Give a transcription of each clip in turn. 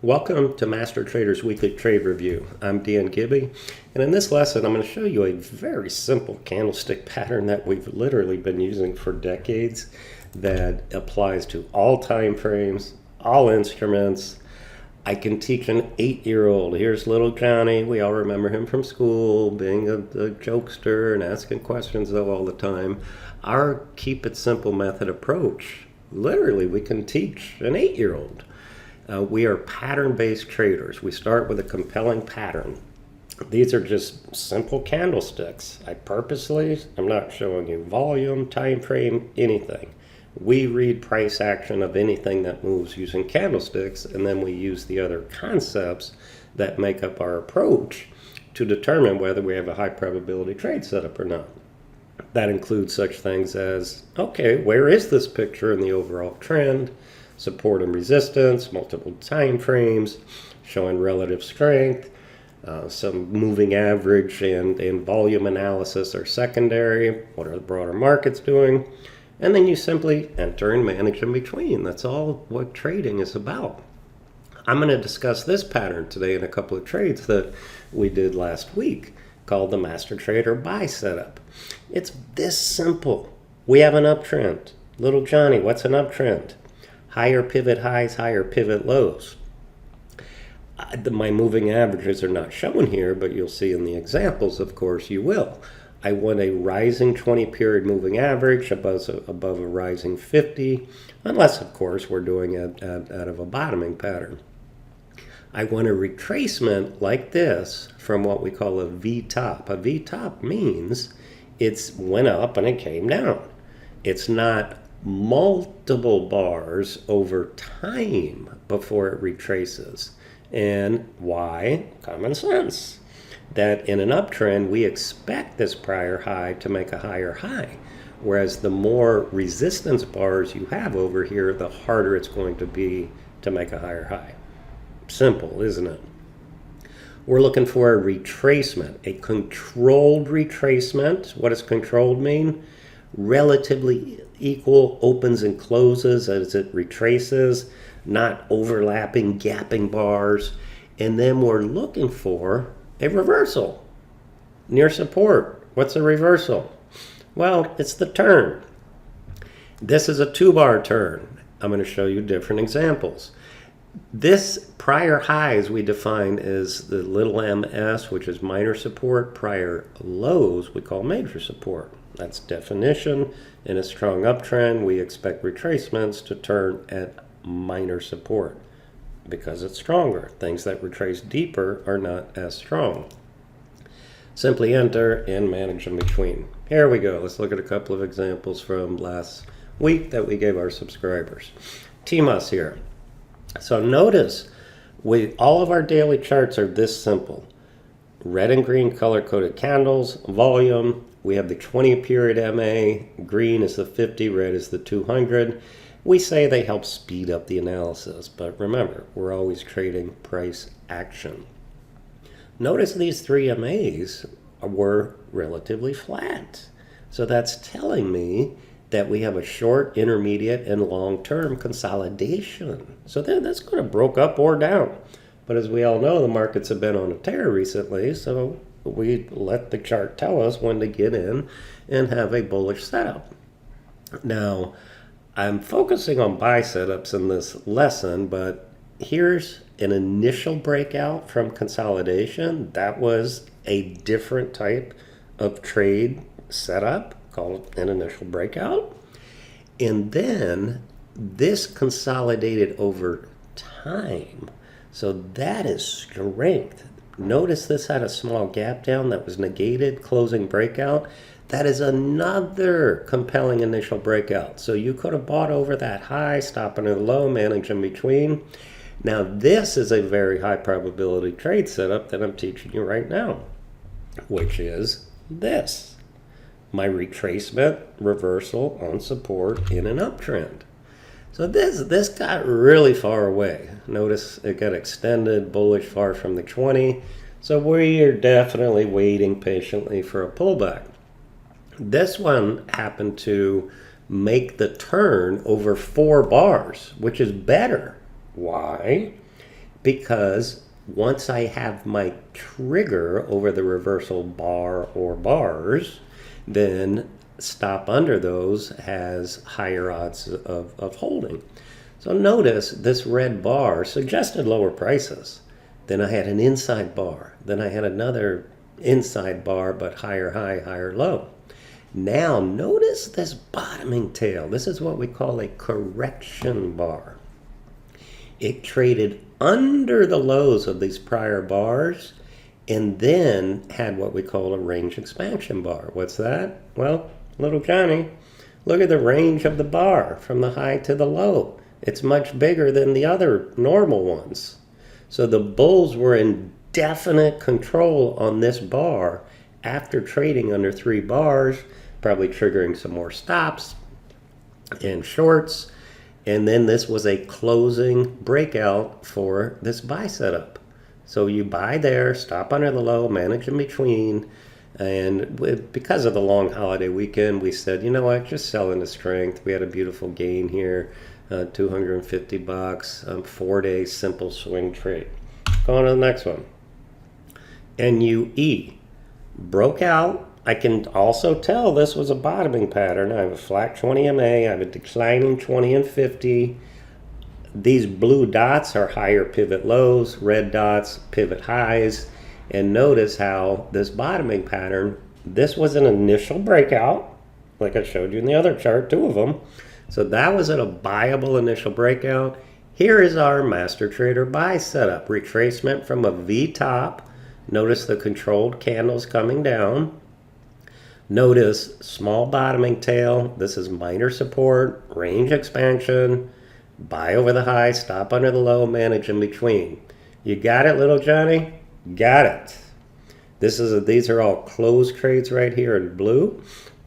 Welcome to Master Trader's Weekly Trade Review. I'm Dan Gibby, and in this lesson I'm going to show you a very simple candlestick pattern that we've literally been using for decades that applies to all time frames, all instruments. I can teach an 8-year-old. Here's little Johnny. We all remember him from school, being a jokester and asking questions though all the time. Our keep it simple method approach, literally we can teach an 8-year-old. We are pattern-based traders. We start with a compelling pattern. These are just simple candlesticks. I'm not showing you volume, time frame, anything. We read price action of anything that moves using candlesticks, and then we use the other concepts that make up our approach to determine whether we have a high probability trade setup or not. That includes such things as, okay, where is this picture in the overall trend? Support and resistance, multiple time frames, showing relative strength, some moving average and volume analysis are secondary. What are the broader markets doing? And then you simply enter and manage in between. That's all what trading is about. I'm going to discuss this pattern today in a couple of trades that we did last week called the Master Trader Buy Setup. It's this simple. We have an uptrend. Little Johnny, what's an uptrend? Higher pivot highs, higher pivot lows. My moving averages are not shown here, but you'll see in the examples, of course, you will. I want a rising 20-period moving average above a rising 50, unless, of course, we're doing it out of a bottoming pattern. I want a retracement like this from what we call a V-top. A V-top means it went up and it came down. It's not multiple bars over time before it retraces. And why? Common sense. That in an uptrend, we expect this prior high to make a higher high. Whereas the more resistance bars you have over here, the harder it's going to be to make a higher high. Simple, isn't it? We're looking for a retracement, a controlled retracement. What does controlled mean? Relatively equal opens and closes as it retraces, not overlapping, gapping bars. And then we're looking for a reversal near support. What's a reversal? Well, it's the turn. This is a 2-bar turn. I'm going to show you different examples. This prior highs we define as the little ms, which is minor support. Prior lows we call major support. That's definition. In a strong uptrend, we expect retracements to turn at minor support because it's stronger. Things that retrace deeper are not as strong. Simply enter and manage in between. Here we go. Let's look at a couple of examples from last week that we gave our subscribers. TMUS here. So notice all of our daily charts are this simple. Red and green color-coded candles, volume. We have the 20-period MA. Green is the 50, red is the 200. We say they help speed up the analysis, but remember, we're always trading price action. Notice these 3 MAs were relatively flat. So that's telling me that we have a short, intermediate, and long-term consolidation. So that's going to broke up or down. But as we all know, the markets have been on a tear recently, so we let the chart tell us when to get in and have a bullish setup. Now, I'm focusing on buy setups in this lesson, but here's an initial breakout from consolidation. That was a different type of trade setup called an initial breakout. And then this consolidated over time. So that is strength. Notice this had a small gap down that was negated, closing breakout. That is another compelling initial breakout. So you could have bought over that high, stopping at a low, manage in between. Now this is a very high probability trade setup that I'm teaching you right now, which is this. My retracement reversal on support in an uptrend. So this got really far away. Notice it got extended, bullish far from the 20. So we are definitely waiting patiently for a pullback. This one happened to make the turn over 4 bars, which is better. Why? because once I have my trigger over the reversal bar or bars, then stop under those has higher odds of holding. So notice this red bar suggested lower prices. Then I had an inside bar. Then I had another inside bar, but higher high, higher low. Now notice this bottoming tail. This is what we call a correction bar. It traded under the lows of these prior bars and then had what we call a range expansion bar. What's that? Well, little Johnny, look at the range of the bar from the high to the low. It's much bigger than the other normal ones. So the bulls were in definite control on this bar after trading under 3 bars, probably triggering some more stops and shorts. And then this was a closing breakout for this buy setup. So you buy there, stop under the low, manage in between. And because of the long holiday weekend, we said, you know what, just sell into strength. We had a beautiful gain here, $250, 4-day simple swing trade. Go on to the next one. NUE broke out. I can also tell this was a bottoming pattern. I have a flat 20 MA, I have a declining 20 and 50. These blue dots are higher pivot lows, red dots pivot highs. And notice how this bottoming pattern, this was an initial breakout, like I showed you in the other chart, 2 of them. So that was a buyable initial breakout. Here is our master trader buy setup, retracement from a V top. Notice the controlled candles coming down. Notice small bottoming tail. This is minor support, range expansion, buy over the high, stop under the low, manage in between. You got it, little Johnny? Got it. These are all closed trades right here in blue.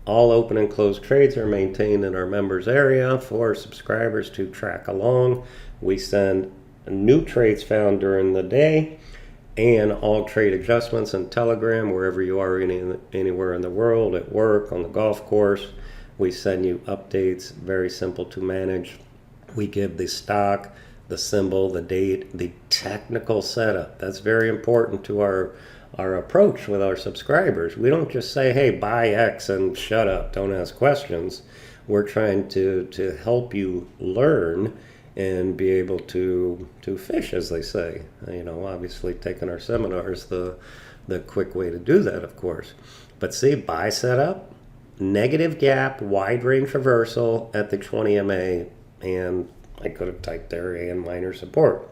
All open and closed trades are maintained in our members area for subscribers to track along. We send new trades found during the day and all trade adjustments in Telegram, wherever you are anywhere in the world, at work, on the golf course. We send you updates, very simple to manage. We give the stock, the symbol, the date, the technical setup. That's very important to our approach with our subscribers. We don't just say, hey, buy X and shut up, don't ask questions. We're trying to help you learn and be able to fish, as they say. You know, obviously taking our seminars, the quick way to do that, of course. But see, buy setup, negative gap, wide range reversal at the 20 MA, and I could have typed there and minor support.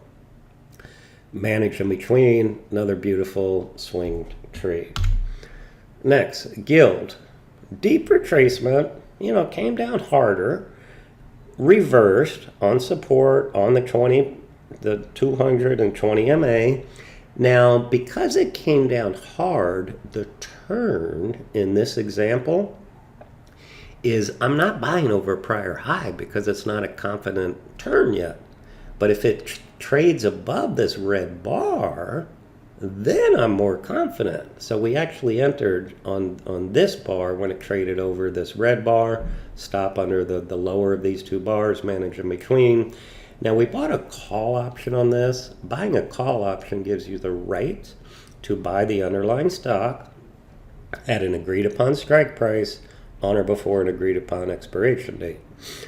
Manage in between, another beautiful swing trade. Next, Guild. Deep retracement, you know, came down harder, reversed on support on the 220 MA. Now, because it came down hard, the turn in this example is I'm not buying over a prior high because it's not a confident turn yet. But if it trades above this red bar, then I'm more confident. So we actually entered on this bar when it traded over this red bar, stop under the lower of these 2 bars, manage in between. Now we bought a call option on this. Buying a call option gives you the right to buy the underlying stock at an agreed upon strike price on or before an agreed upon expiration date.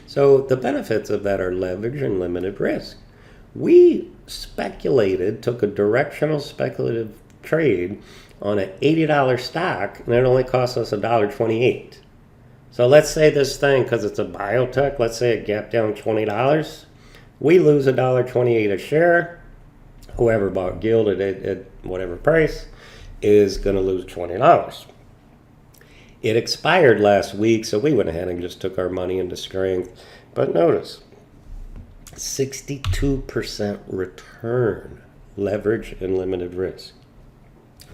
So the benefits of that are leverage and limited risk. We speculated, took a directional speculative trade on an $80 stock, and it only cost us $1.28. So let's say this thing, because it's a biotech, let's say it gapped down $20. We lose $1.28 a share. Whoever bought Guild at whatever price is going to lose $20. It expired last week, so we went ahead and just took our money into strength. But notice, 62% return, leverage and limited risk.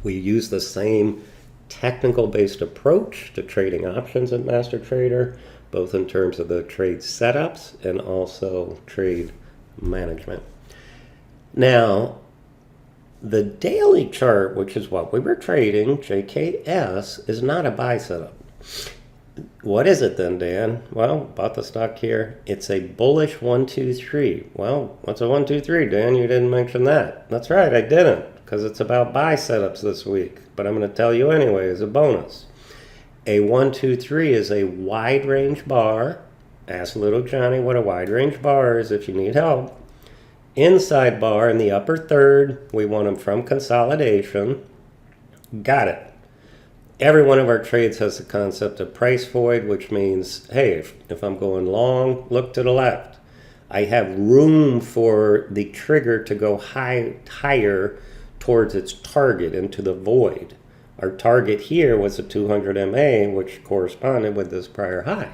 We use the same technical-based approach to trading options at Master Trader, both in terms of the trade setups and also trade management. Now, the daily chart, which is what we were trading, JKS, is not a buy setup. What is it then, Dan? Well, bought the stock here. It's a bullish 1-2-3. Well, what's a 1-2-3, Dan? You didn't mention that. That's right, I didn't, because it's about buy setups this week. But I'm going to tell you anyway as a bonus. A 1-2-3 is a wide range bar. Ask little Johnny what a wide range bar is if you need help. Inside bar in the upper third. We want them from consolidation. Got it. Every one of our trades has the concept of price void, which means, hey, if I'm going long, look to the left. I have room for the trigger to go higher towards its target into the void. Our target here was a 200 MA, which corresponded with this prior high.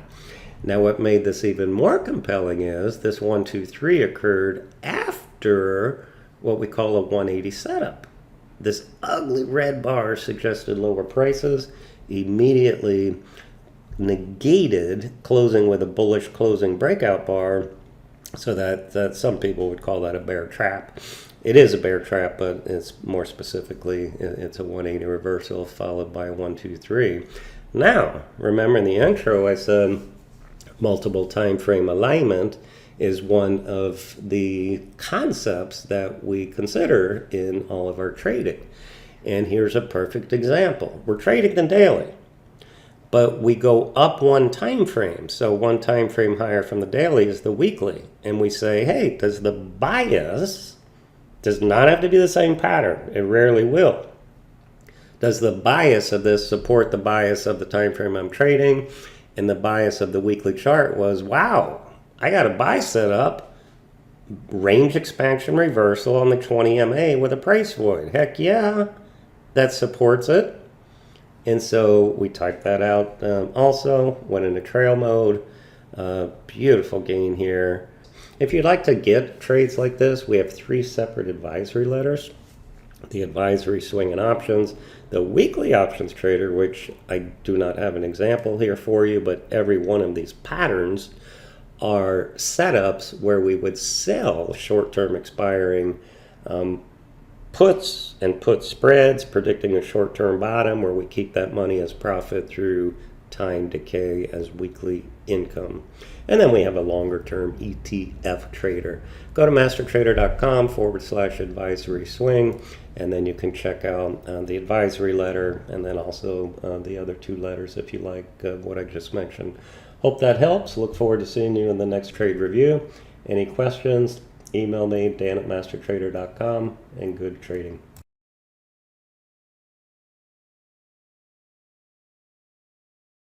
Now, what made this even more compelling is this 1-2-3 occurred after what we call a 180 setup. This ugly red bar suggested lower prices, immediately negated closing with a bullish closing breakout bar, so that some people would call that a bear trap. It is a bear trap, but it's more specifically, it's a 180 reversal followed by a 1-2-3. Now, remember in the intro I said multiple time frame alignment is one of the concepts that we consider in all of our trading. And here's a perfect example. We're trading the daily, but we go up one time frame. So one time frame higher from the daily is the weekly. And we say, hey, does the bias, does not have to be the same pattern. It rarely will. Does the bias of this support the bias of the time frame I'm trading? And the bias of the weekly chart was, wow, I got a buy set up, range expansion reversal on the 20 MA with a price void. Heck yeah, that supports it. And so we typed that out also, went into trail mode. Beautiful gain here. If you'd like to get trades like this, we have 3 separate advisory letters. The advisory swing and options, the weekly options trader, which I do not have an example here for you, but every one of these patterns are setups where we would sell short-term expiring puts and put spreads, predicting a short-term bottom where we keep that money as profit through time decay as weekly income. And then we have a longer-term ETF trader. Go to mastertrader.com/advisory swing, and then you can check out the advisory letter and then also the other 2 letters if you like what I just mentioned. Hope that helps. Look forward to seeing you in the next trade review. Any questions, email me, dan@mastertrader.com, and good trading.